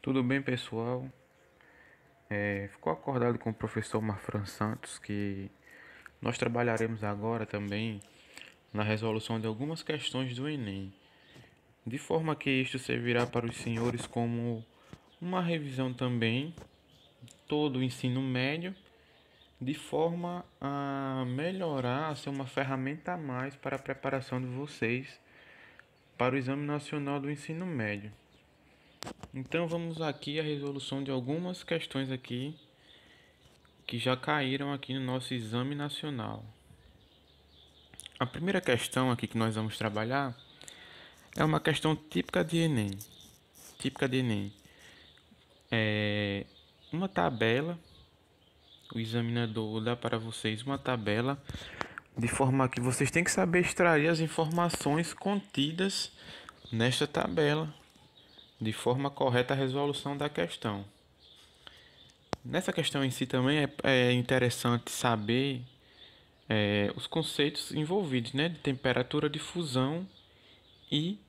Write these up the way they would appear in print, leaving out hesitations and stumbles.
Tudo bem, pessoal? Ficou acordado com o professor Marfran Santos que nós trabalharemos agora também na resolução de algumas questões do Enem, de forma que isto servirá para os senhores como uma revisão também de todo o ensino médio, de forma a melhorar, a ser uma ferramenta a mais para a preparação de vocês para o Exame Nacional do Ensino Médio. Então vamos aqui à resolução de algumas questões aqui que já caíram aqui no nosso Exame Nacional. A primeira questão aqui que nós vamos trabalhar é uma questão típica de Enem. Uma tabela, o examinador dá para vocês uma tabela de forma que vocês têm que saber extrair as informações contidas nesta tabela de forma correta a resolução da questão. Nessa questão em si também é interessante saber os conceitos envolvidos, né, de temperatura de fusão e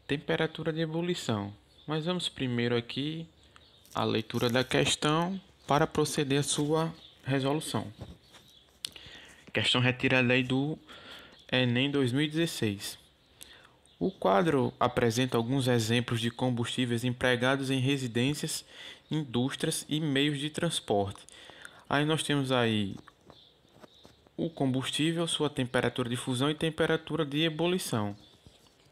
temperatura de ebulição. Mas vamos primeiro aqui à leitura da questão para proceder à sua resolução. Questão retirada aí do Enem 2016. O quadro apresenta alguns exemplos de combustíveis empregados em residências, indústrias e meios de transporte. Aí nós temos aí o combustível, sua temperatura de fusão e temperatura de ebulição.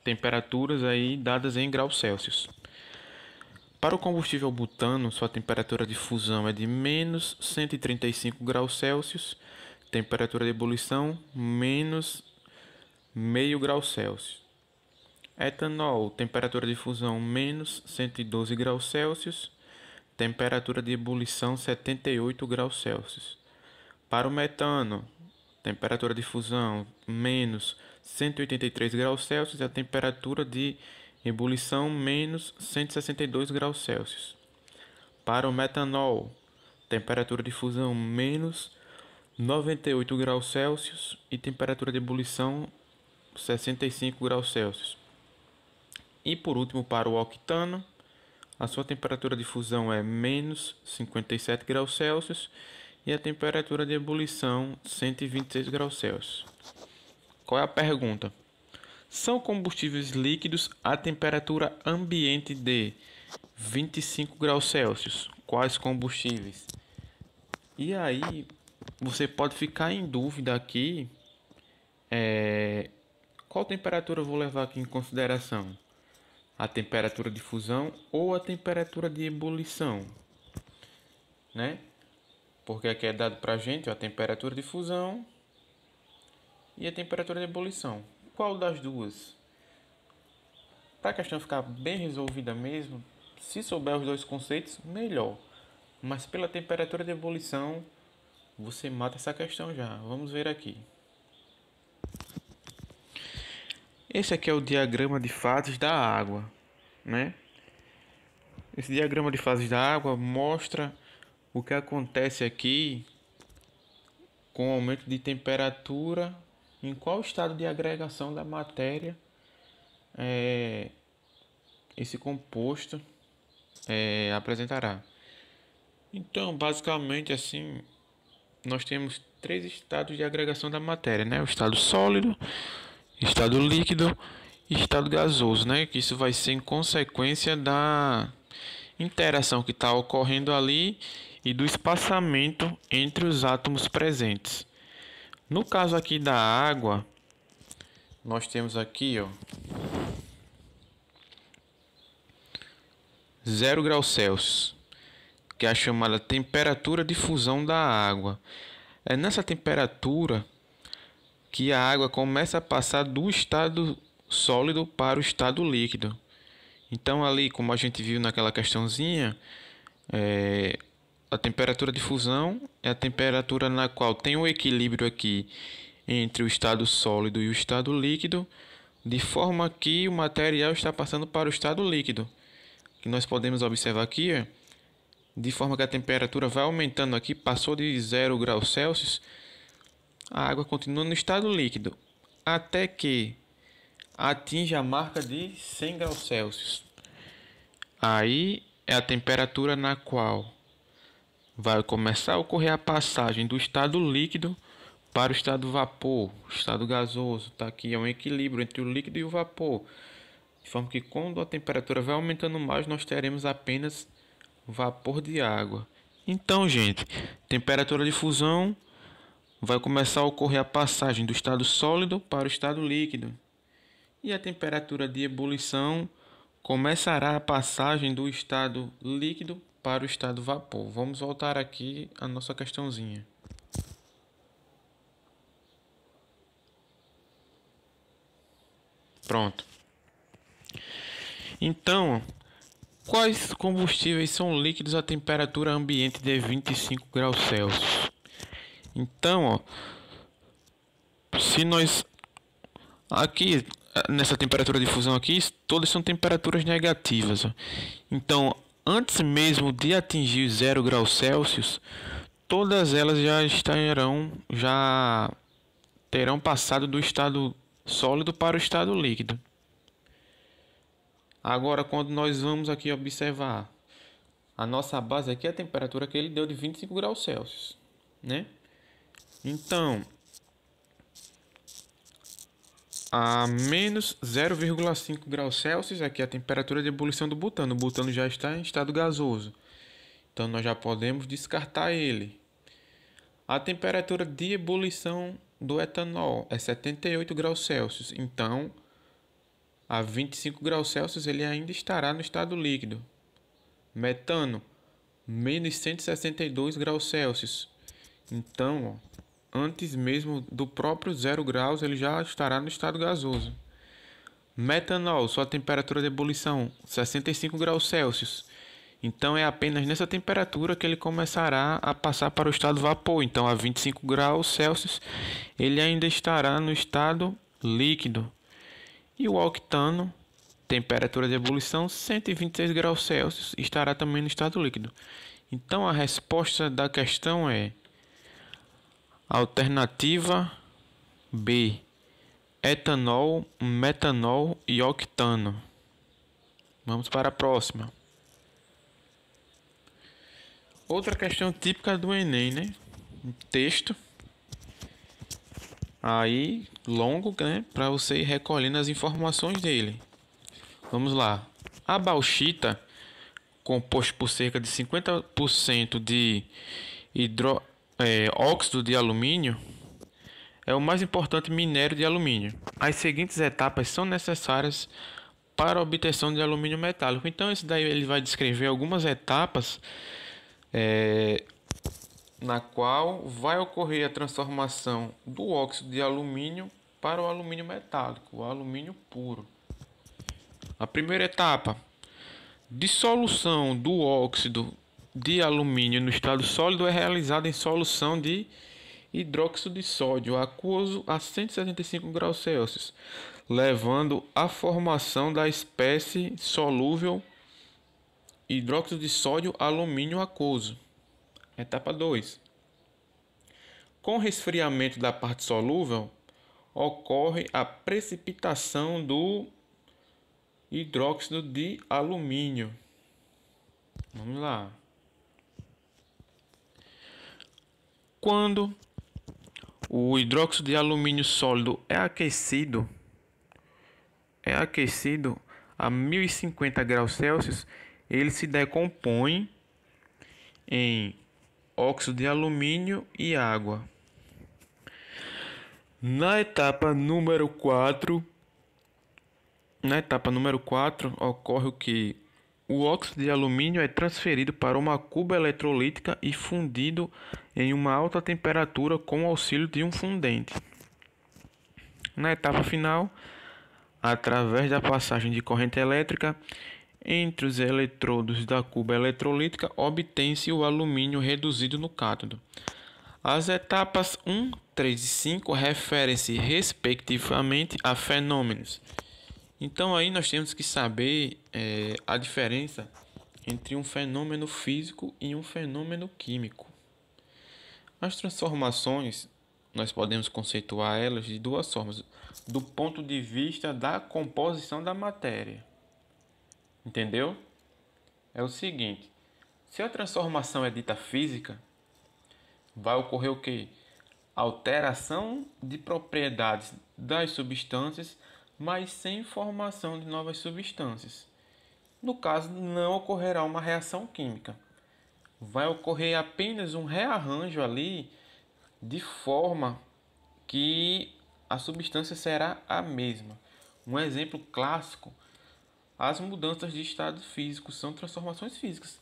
Temperaturas aí dadas em graus Celsius. Para o combustível butano, sua temperatura de fusão é de menos 135 graus Celsius, temperatura de ebulição menos meio grau Celsius. Etanol, temperatura de fusão menos 112 graus Celsius, temperatura de ebulição 78 graus Celsius. Para o metano, temperatura de fusão menos 183 graus Celsius e a temperatura de ebulição menos 162 graus Celsius. Para o metanol, temperatura de fusão menos 98 graus Celsius e temperatura de ebulição 65 graus Celsius. E por último, para o octano, a sua temperatura de fusão é menos 57 graus Celsius e a temperatura de ebulição 126 graus Celsius. Qual é a pergunta? São combustíveis líquidos a temperatura ambiente de 25 graus Celsius. Quais combustíveis? E aí, você pode ficar em dúvida aqui, qual temperatura eu vou levar aqui em consideração? A temperatura de fusão ou a temperatura de ebulição, né? Porque aqui é dado para a gente a temperatura de fusão e a temperatura de ebulição. Qual das duas? Para a questão ficar bem resolvida mesmo, se souber os dois conceitos, melhor. Mas pela temperatura de ebulição, você mata essa questão já. Vamos ver aqui. Esse aqui é o diagrama de fases da água, né? Esse diagrama de fases da água mostra o que acontece aqui com o aumento de temperatura, em qual estado de agregação da matéria esse composto apresentará. Então, basicamente assim, nós temos três estados de agregação da matéria, né? O estado sólido, estado líquido e estado gasoso, né? Que isso vai ser em consequência da interação que está ocorrendo ali e do espaçamento entre os átomos presentes. No caso aqui da água, nós temos aqui, 0 graus Celsius, que é a chamada temperatura de fusão da água. É nessa temperatura que a água começa a passar do estado sólido para o estado líquido. Então ali, como a gente viu naquela questãozinha, a temperatura de fusão é a temperatura na qual tem o equilíbrio aqui entre o estado sólido e o estado líquido, de forma que o material está passando para o estado líquido. Que nós podemos observar aqui, de forma que a temperatura vai aumentando aqui, passou de 0 graus Celsius, a água continua no estado líquido, até que atinge a marca de 100 graus Celsius. Aí é a temperatura na qual vai começar a ocorrer a passagem do estado líquido para o estado vapor, estado gasoso. Tá aqui, é um equilíbrio entre o líquido e o vapor. De forma que quando a temperatura vai aumentando mais, nós teremos apenas vapor de água. Então, gente, temperatura de fusão vai começar a ocorrer a passagem do estado sólido para o estado líquido. E a temperatura de ebulição começará a passagem do estado líquido para o estado vapor. Vamos voltar aqui à nossa questãozinha. Pronto. Então, quais combustíveis são líquidos a temperatura ambiente de 25 graus Celsius? Então, se nós aqui nessa temperatura de fusão aqui, todas são temperaturas negativas. Então, antes mesmo de atingir 0 graus Celsius, todas elas já terão passado do estado sólido para o estado líquido. Agora, quando nós vamos aqui observar a nossa base aqui, a temperatura que ele deu de 25 graus Celsius, né? Então, a menos 0,5 graus Celsius, aqui é a temperatura de ebulição do butano. O butano já está em estado gasoso, então nós já podemos descartar ele. A temperatura de ebulição do etanol é 78 graus Celsius, então a 25 graus Celsius ele ainda estará no estado líquido. Metano, menos 162 graus Celsius, então antes mesmo do próprio 0 graus ele já estará no estado gasoso. Metanol, sua temperatura de ebulição 65 graus Celsius, então é apenas nessa temperatura que ele começará a passar para o estado vapor. Então a 25 graus Celsius ele ainda estará no estado líquido. E o octano, temperatura de ebulição 126 graus Celsius, estará também no estado líquido. Então a resposta da questão é alternativa B, etanol, metanol e octano. Vamos para a próxima. Outra questão típica do Enem, né? Um texto aí longo, né? Para você ir recolhendo as informações dele. Vamos lá. A bauxita, composto por cerca de 50% de óxido de alumínio, é o mais importante minério de alumínio. As seguintes etapas são necessárias para a obtenção de alumínio metálico. Então, esse daí ele vai descrever algumas etapas na qual vai ocorrer a transformação do óxido de alumínio para o alumínio metálico, o alumínio puro. A primeira etapa, dissolução do óxido de alumínio no estado sólido, é realizada em solução de hidróxido de sódio aquoso a 175 graus Celsius, levando à formação da espécie solúvel hidróxido de sódio alumínio aquoso. Etapa 2. Com o resfriamento da parte solúvel, ocorre a precipitação do hidróxido de alumínio. Vamos lá. Quando o hidróxido de alumínio sólido é aquecido a 1050 graus Celsius, ele se decompõe em óxido de alumínio e água. Na etapa número 4, ocorre o que? O óxido de alumínio é transferido para uma cuba eletrolítica e fundido em uma alta temperatura com o auxílio de um fundente. Na etapa final, através da passagem de corrente elétrica entre os eletrodos da cuba eletrolítica, obtém-se o alumínio reduzido no cátodo. As etapas 1, 3 e 5 referem-se respectivamente a fenômenos. Então aí nós temos que saber a diferença entre um fenômeno físico e um fenômeno químico. As transformações nós podemos conceituar elas de duas formas, do ponto de vista da composição da matéria. Entendeu? É o seguinte, se a transformação é dita física, vai ocorrer o quê? Alteração de propriedades das substâncias, mas sem formação de novas substâncias. No caso, não ocorrerá uma reação química. Vai ocorrer apenas um rearranjo ali, de forma que a substância será a mesma. Um exemplo clássico, as mudanças de estado físico são transformações físicas.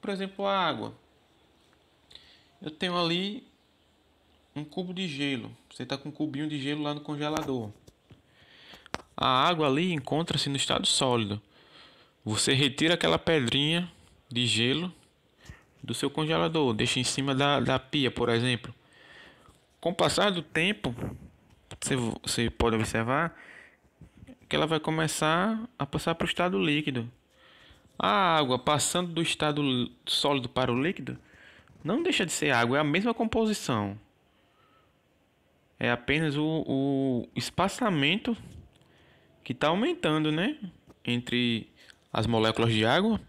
Por exemplo, a água. Eu tenho ali um cubo de gelo. Você está com um cubinho de gelo lá no congelador. A água ali encontra-se no estado sólido. Você retira aquela pedrinha de gelo do seu congelador, deixa em cima da pia, por exemplo. Com o passar do tempo, você pode observar que ela vai começar a passar para o estado líquido. A água passando do estado sólido para o líquido não deixa de ser água, é a mesma composição. É apenas o espaçamento que está aumentando, né? Entre as moléculas de água.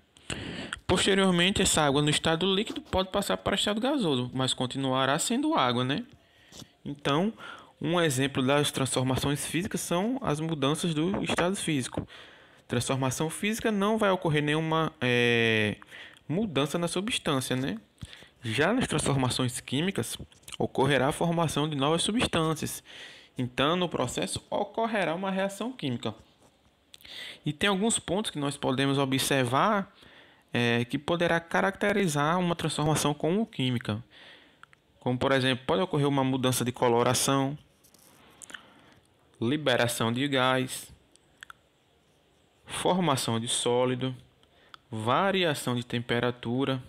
Posteriormente, essa água no estado líquido pode passar para o estado gasoso, mas continuará sendo água, né? Então, um exemplo das transformações físicas são as mudanças do estado físico. Transformação física não vai ocorrer nenhuma mudança na substância, né? Já nas transformações químicas, ocorrerá a formação de novas substâncias. Então, no processo ocorrerá uma reação química. E tem alguns pontos que nós podemos observar que poderá caracterizar uma transformação como química. Como, por exemplo, pode ocorrer uma mudança de coloração, liberação de gás, formação de sólido, variação de temperatura,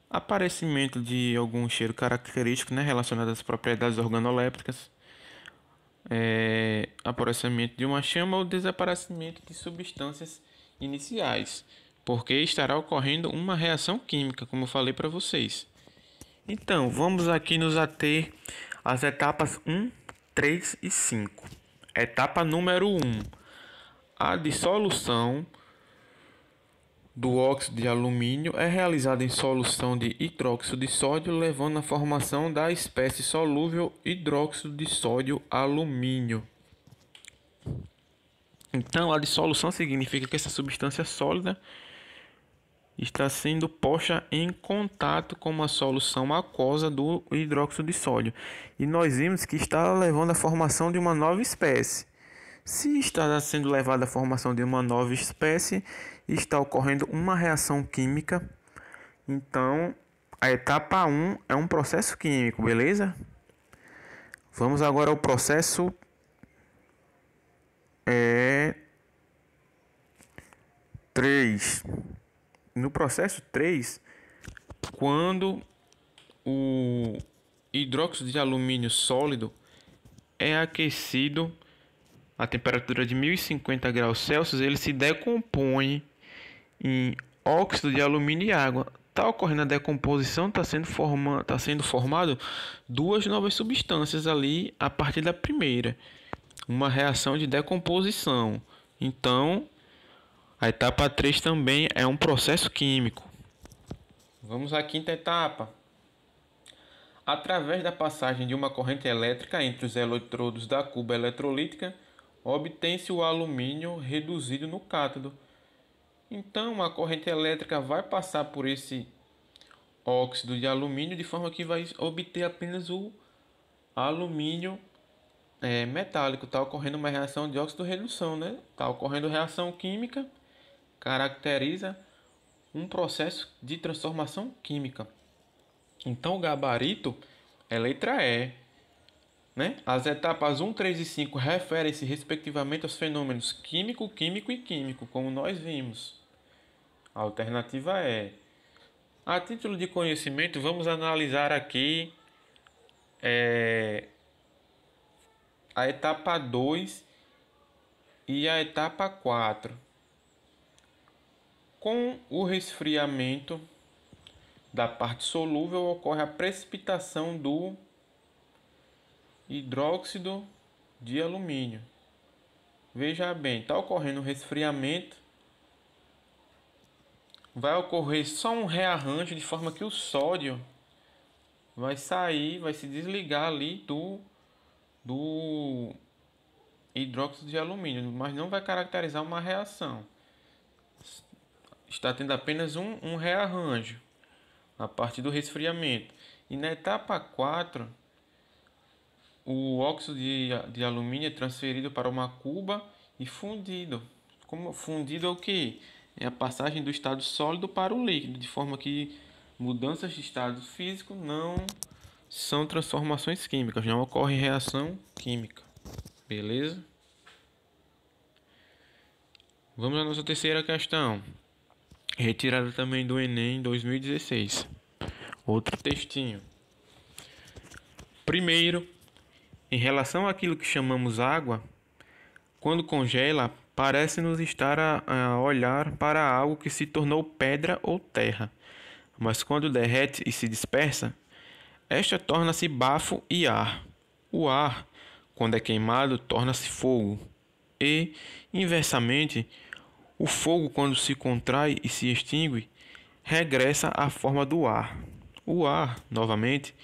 aparecimento de algum cheiro característico, né, relacionado às propriedades organolépticas, aparecimento de uma chama ou desaparecimento de substâncias iniciais, porque estará ocorrendo uma reação química, como eu falei para vocês. Então, vamos aqui nos ater às etapas 1, 3 e 5. Etapa número 1. A dissolução do óxido de alumínio é realizada em solução de hidróxido de sódio, levando à formação da espécie solúvel hidróxido de sódio alumínio. Então, a dissolução significa que essa substância sólida está sendo posta em contato com uma solução aquosa do hidróxido de sódio. E nós vimos que está levando à formação de uma nova espécie. Se está sendo levada à formação de uma nova espécie, está ocorrendo uma reação química. Então, a etapa 1 é um processo químico, beleza? Vamos agora ao processo 3. No processo 3, quando o hidróxido de alumínio sólido é aquecido a temperatura de 1050 graus Celsius, ele se decompõe em óxido de alumínio e água. Está ocorrendo a decomposição, está sendo formado duas novas substâncias ali a partir da primeira. Uma reação de decomposição. Então, a etapa 3 também é um processo químico. Vamos à quinta etapa. Através da passagem de uma corrente elétrica entre os eletrodos da cuba eletrolítica, obtém-se o alumínio reduzido no cátodo. Então, a corrente elétrica vai passar por esse óxido de alumínio de forma que vai obter apenas o alumínio metálico. Está ocorrendo uma reação de óxido-redução, né? Está ocorrendo reação química, caracteriza um processo de transformação química. Então, o gabarito é letra E. Né? As etapas 1, 3 e 5 referem-se respectivamente aos fenômenos químico, químico e químico, como nós vimos. A alternativa é: a título de conhecimento, vamos analisar aqui a etapa 2 e a etapa 4. Com o resfriamento da parte solúvel, ocorre a precipitação do hidróxido de alumínio. Veja bem, está ocorrendo um resfriamento. Vai ocorrer só um rearranjo de forma que o sódio vai sair, vai se desligar ali do hidróxido de alumínio, mas não vai caracterizar uma reação. Está tendo apenas um rearranjo a partir do resfriamento. E na etapa 4, o óxido de alumínio é transferido para uma cuba e fundido. Como fundido é o que? É a passagem do estado sólido para o líquido, de forma que mudanças de estado físico não são transformações químicas, não ocorre reação química. Beleza? Vamos à nossa terceira questão, retirada também do Enem 2016. Outro textinho. Primeiro, em relação àquilo que chamamos água, quando congela, parece-nos estar a olhar para algo que se tornou pedra ou terra, mas quando derrete e se dispersa, esta torna-se bafo e ar. O ar, quando é queimado, torna-se fogo. E, inversamente, o fogo, quando se contrai e se extingue, regressa à forma do ar. O ar, novamente,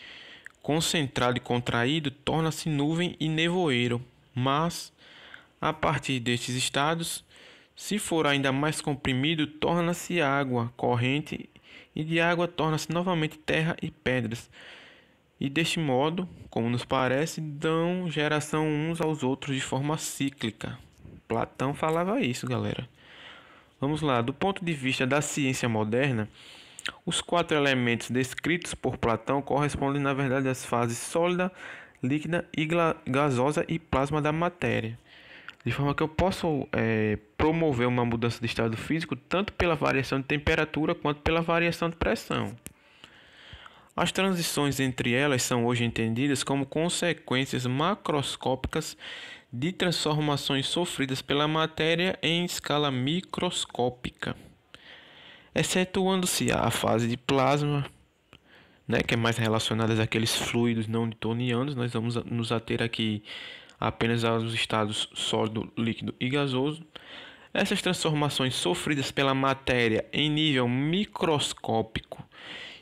concentrado e contraído, torna-se nuvem e nevoeiro, mas, a partir destes estados, se for ainda mais comprimido, torna-se água corrente e de água torna-se novamente terra e pedras. E deste modo, como nos parece, dão geração uns aos outros de forma cíclica. Platão falava isso, galera. Vamos lá, do ponto de vista da ciência moderna, os 4 elementos descritos por Platão correspondem, na verdade, às fases sólida, líquida, gasosa e plasma da matéria. De forma que eu posso promover uma mudança de estado físico tanto pela variação de temperatura quanto pela variação de pressão. As transições entre elas são hoje entendidas como consequências macroscópicas de transformações sofridas pela matéria em escala microscópica, excetuando-se a fase de plasma, que é mais relacionada àqueles fluidos não newtonianos. Nós vamos nos ater aqui apenas aos estados sólido, líquido e gasoso. Essas transformações sofridas pela matéria em nível microscópico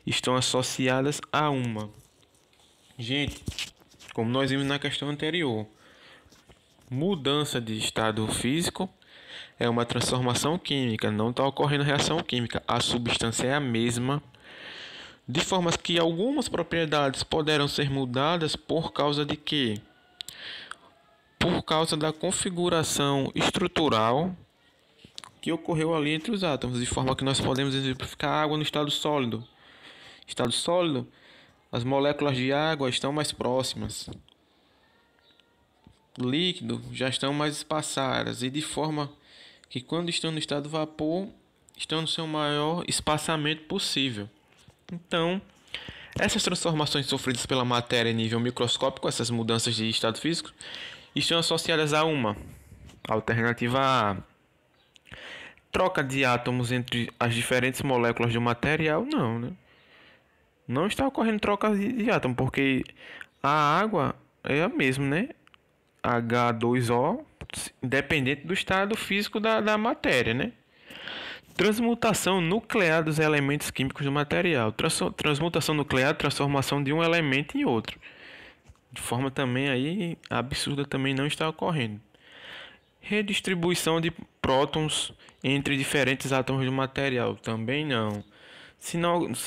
estão associadas a uma. Gente, como nós vimos na questão anterior, mudança de estado físico é uma transformação química, não está ocorrendo reação química, a substância é a mesma, de forma que algumas propriedades poderão ser mudadas por causa de quê? Por causa da configuração estrutural que ocorreu ali entre os átomos, de forma que nós podemos exemplificar a água no estado sólido. Estado sólido, as moléculas de água estão mais próximas. Líquido já estão mais espaçadas e de forma que quando estão no estado vapor, estão no seu maior espaçamento possível. Então, essas transformações sofridas pela matéria em nível microscópico, essas mudanças de estado físico, estão associadas a uma alternativa A, troca de átomos entre as diferentes moléculas de um material, não, né? Não está ocorrendo troca de átomo, porque a água é a mesma, né? H2O, independente do estado físico da matéria, né? Transmutação nuclear dos elementos químicos do material. Transmutação nuclear, transformação de um elemento em outro. De forma também aí absurda também não está ocorrendo. Redistribuição de prótons entre diferentes átomos do material, também não. Se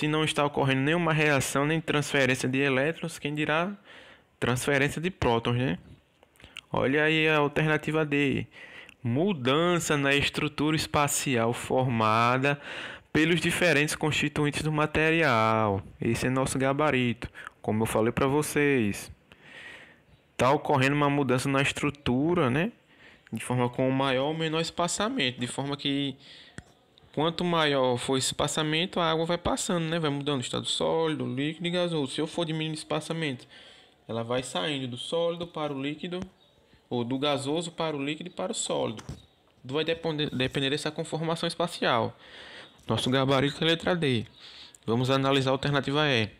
não está ocorrendo nenhuma reação nem transferência de elétrons, quem dirá transferência de prótons, né? Olha aí a alternativa D. Mudança na estrutura espacial formada pelos diferentes constituintes do material. Esse é nosso gabarito, como eu falei para vocês. Está ocorrendo uma mudança na estrutura, né? De forma com maior ou menor espaçamento, de forma que quanto maior for esse espaçamento, a água vai passando, né? Vai mudando de estado sólido, líquido e gasoso. Se eu for diminuindo o espaçamento, ela vai saindo do sólido para o líquido, ou do gasoso para o líquido e para o sólido. Tudo vai depender dessa conformação espacial. Nosso gabarito é a letra D. Vamos analisar a alternativa E.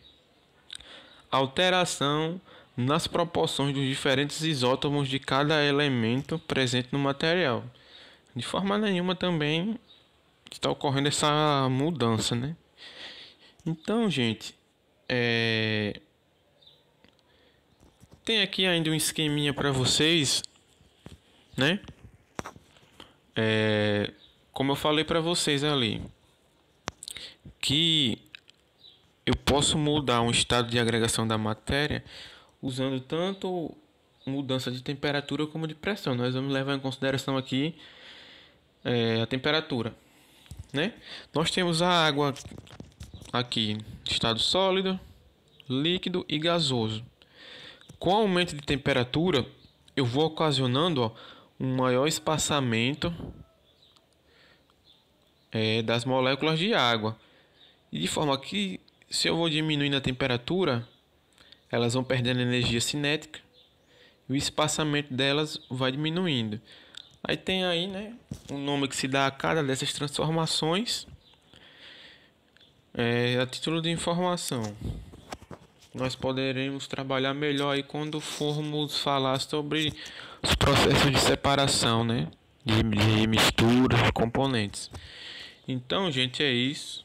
Alteração nas proporções dos diferentes isótopos de cada elemento presente no material. De forma nenhuma também está ocorrendo essa mudança, né? Então, gente, tem aqui ainda um esqueminha para vocês, né? Como eu falei para vocês ali, que eu posso mudar um estado de agregação da matéria usando tanto mudança de temperatura como de pressão. Nós vamos levar em consideração aqui a temperatura, né? Nós temos a água aqui, estado sólido, líquido e gasoso. Com o aumento de temperatura, eu vou ocasionando um maior espaçamento das moléculas de água. E de forma que, se eu vou diminuindo a temperatura, elas vão perdendo energia cinética e o espaçamento delas vai diminuindo. Aí tem aí, né, o nome que se dá a cada dessas transformações. A título de informação, nós poderemos trabalhar melhor aí quando formos falar sobre os processos de separação, né, de mistura de componentes. Então, gente, é isso.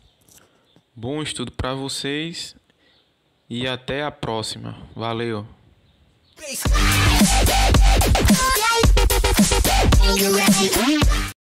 Bom estudo para vocês e até a próxima. Valeu!